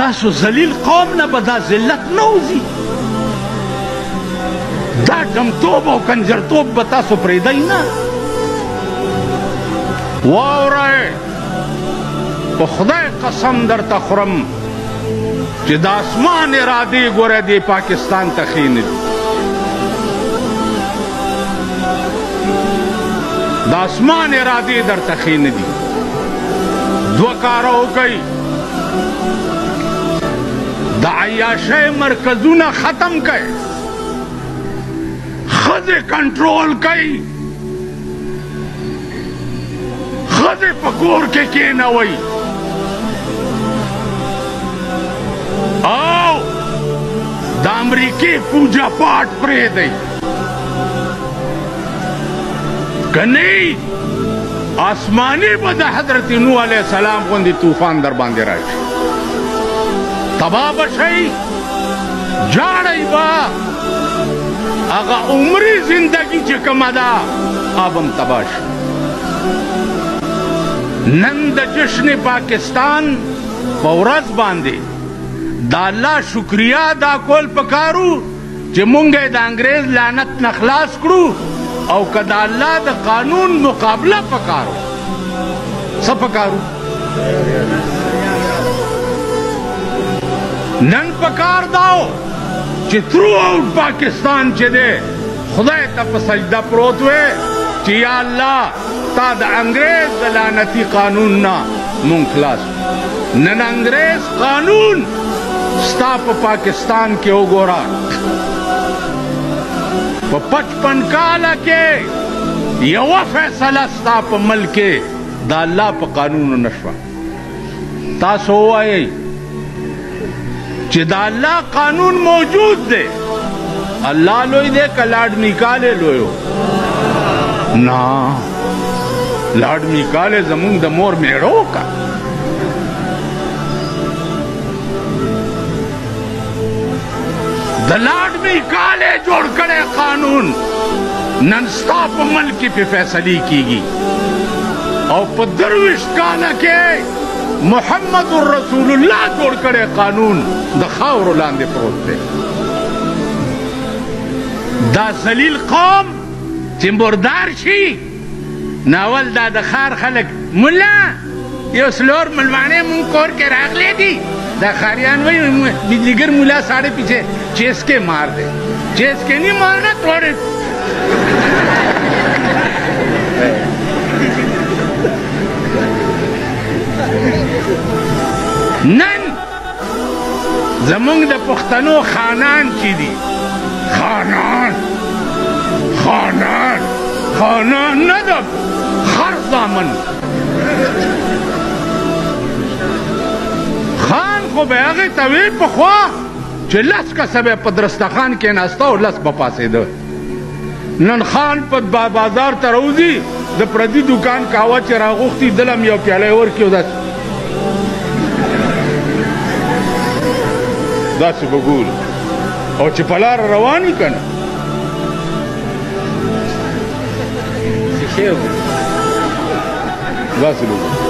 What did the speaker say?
تاسو ذلیل قوم نه به دا ذلت نه وځي دا ډمتوب او کنجرتوب به تاسو پرېږدئ نه واورئ په خدای قسم درته خورم چې د اسمان ارادې ګوره دې پاکستان ته ښې نه دي د اسمان ارادې درته ښې نه دي دوه کاره وکئ د عیاشۍ مرکزونه ختم کئ ښځې کنټرول کئ ښځې په کور کې کېنوئ او د امریکې پوجا پاټ پرېږدئ که نه آسمانی به د حضرت نوح علیه السلام غوندې طوفان در باندې راشي تباه به شئ جاړئ به هغه عمري زندگی چې کومه ده هغه هم تباه شي نن د جشن پاکستان په ورځ باندې د الله شکریا ادا کول پکارو چې مونږ یې د انګریز لعنت نه خلاص کړو او که د الله د قانون مقابله پکارو څه پکارو نن پکار داو چې تھرو آؤٹ پاکستان چې دی خدای ته په سجده پروت وی چې یا الله تا د انګریز د لعنتي قانون نه مونږ خلاص نن انګریز قانون ستا په پاکستان کې وګوره په 55 کاله کې یوه فیصله ستا په ملک کې د الله په قانونو نه شوه تاسو ووایئ چې د الله قانون موجود دی الله لوی دی که لاډ میکالې لوی نه لاډ میکالې زمونږ د مور میړه وکړه د لاډ میکالې جوړ کړی قانون نن ستا په ملک کې پې فیصلې کیږي او په 23 کاله کې محمد رسول الله جوړ کړی قانون د خاورو لاندې پروت دی دا ذلیل قوم چې مردار شي ناول دا د ښار خلک ملا یو سلور ملمانې مونږ کور کې راغلی دي دا ښاریان وایي بجلیګر ملا ساڑے پیچھے چیس کے مار دے چیس کے نہیں مارنا توڑے نن زمونږ د پښتنو خانان چې دي خانان نه ده خر زامن خان خو به هغې ته وی پخوا چې 10 کسه به په درستخان کېناسته او 10 به پاسېده نن خان په بازار ته راوځي د پردي دوکان قهوه چې راغوښتي دله هم یو پیاله یې ورکړي او داسې به ګورو او چې په لاره روان وي که نه داسې به ګورو